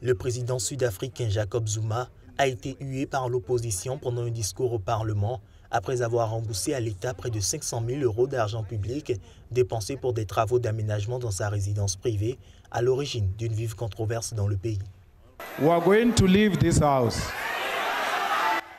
Le président sud-africain Jacob Zuma a été hué par l'opposition pendant un discours au Parlement après avoir remboursé à l'État près de 500 000 € d'argent public dépensés pour des travaux d'aménagement dans sa résidence privée, à l'origine d'une vive controverse dans le pays.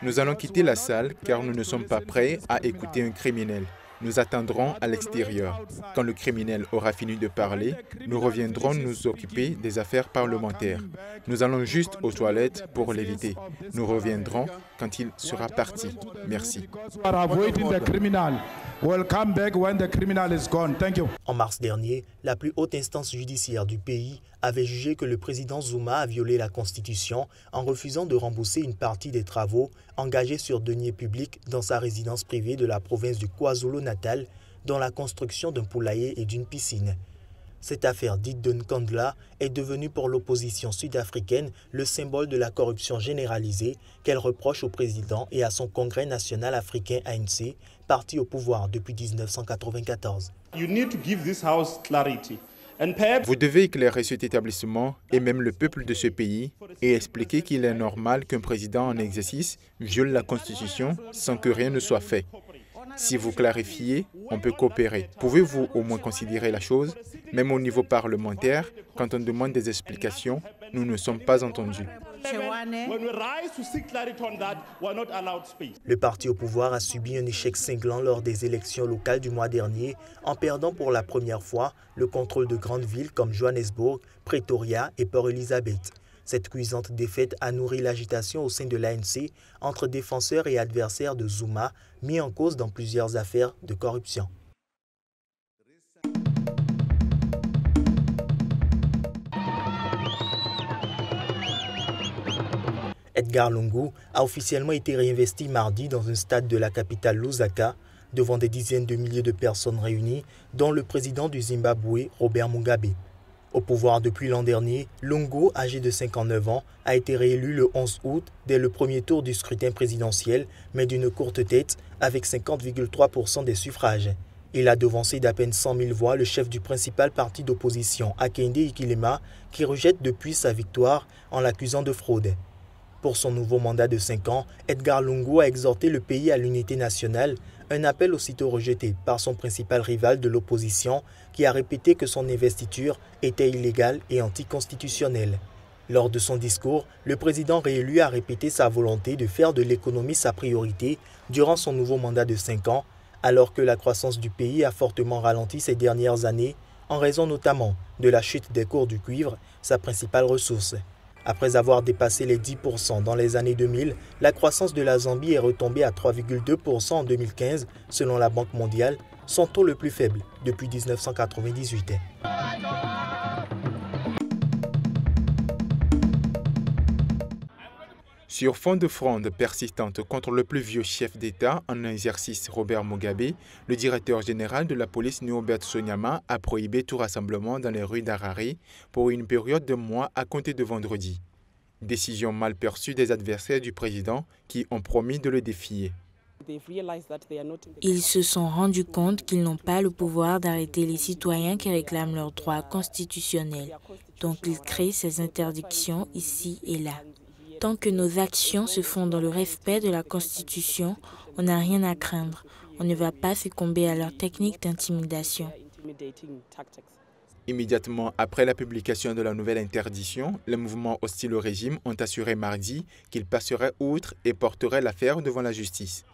Nous allons quitter la salle car nous ne sommes pas prêts à écouter un criminel. Nous attendrons à l'extérieur. Quand le criminel aura fini de parler, nous reviendrons nous occuper des affaires parlementaires. Nous allons juste aux toilettes pour l'éviter. Nous reviendrons quand il sera parti. Merci. En mars dernier, la plus haute instance judiciaire du pays avait jugé que le président Zuma a violé la Constitution en refusant de rembourser une partie des travaux engagés sur deniers publics dans sa résidence privée de la province du KwaZulu-Natal, dont la construction d'un poulailler et d'une piscine. Cette affaire dite de Nkandla est devenue pour l'opposition sud-africaine le symbole de la corruption généralisée qu'elle reproche au président et à son congrès national africain ANC, parti au pouvoir depuis 1994. Vous devez éclairer cet établissement et même le peuple de ce pays et expliquer qu'il est normal qu'un président en exercice viole la Constitution sans que rien ne soit fait. Si vous clarifiez, on peut coopérer. Pouvez-vous au moins considérer la chose? Même au niveau parlementaire, quand on demande des explications, nous ne sommes pas entendus. Le parti au pouvoir a subi un échec cinglant lors des élections locales du mois dernier en perdant pour la première fois le contrôle de grandes villes comme Johannesburg, Pretoria et Port Elizabeth. Cette cuisante défaite a nourri l'agitation au sein de l'ANC entre défenseurs et adversaires de Zuma, mis en cause dans plusieurs affaires de corruption. Edgar Lungu a officiellement été réinvesti mardi dans un stade de la capitale Lusaka, devant des dizaines de milliers de personnes réunies, dont le président du Zimbabwe, Robert Mugabe. Au pouvoir depuis l'an dernier, Lungu, âgé de 59 ans, a été réélu le 11 août dès le premier tour du scrutin présidentiel, mais d'une courte tête, avec 50,3% des suffrages. Il a devancé d'à peine 100 000 voix le chef du principal parti d'opposition, Hakainde Hichilema, qui rejette depuis sa victoire en l'accusant de fraude. Pour son nouveau mandat de 5 ans, Edgar Lungu a exhorté le pays à l'unité nationale, un appel aussitôt rejeté par son principal rival de l'opposition qui a répété que son investiture était illégale et anticonstitutionnelle. Lors de son discours, le président réélu a répété sa volonté de faire de l'économie sa priorité durant son nouveau mandat de 5 ans, alors que la croissance du pays a fortement ralenti ces dernières années, en raison notamment de la chute des cours du cuivre, sa principale ressource. Après avoir dépassé les 10% dans les années 2000, la croissance de la Zambie est retombée à 3,2% en 2015, selon la Banque mondiale, son taux le plus faible depuis 1998. Sur fond de fronde persistante contre le plus vieux chef d'État en exercice Robert Mugabe, le directeur général de la police Norbert Sonyama a prohibé tout rassemblement dans les rues d'Harare pour une période de mois à compter de vendredi. Décision mal perçue des adversaires du président qui ont promis de le défier. Ils se sont rendus compte qu'ils n'ont pas le pouvoir d'arrêter les citoyens qui réclament leurs droits constitutionnels. Donc ils créent ces interdictions ici et là. Tant que nos actions se font dans le respect de la Constitution, on n'a rien à craindre. On ne va pas succomber à leurs techniques d'intimidation. Immédiatement après la publication de la nouvelle interdiction, les mouvements hostiles au régime ont assuré mardi qu'ils passeraient outre et porteraient l'affaire devant la justice.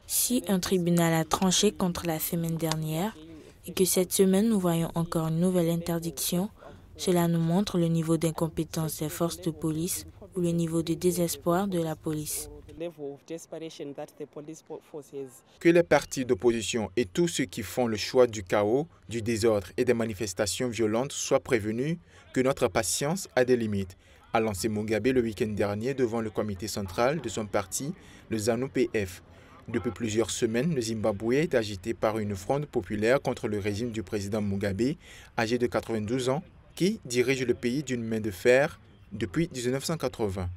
Si un tribunal a tranché contre la semaine dernière et que cette semaine nous voyons encore une nouvelle interdiction, cela nous montre le niveau d'incompétence des forces de police ou le niveau de désespoir de la police. Que les partis d'opposition et tous ceux qui font le choix du chaos, du désordre et des manifestations violentes soient prévenus que notre patience a des limites, a lancé Mugabe le week-end dernier devant le comité central de son parti, le ZANU-PF. Depuis plusieurs semaines, le Zimbabwe est agité par une fronde populaire contre le régime du président Mugabe, âgé de 92 ans, qui dirige le pays d'une main de fer depuis 1980.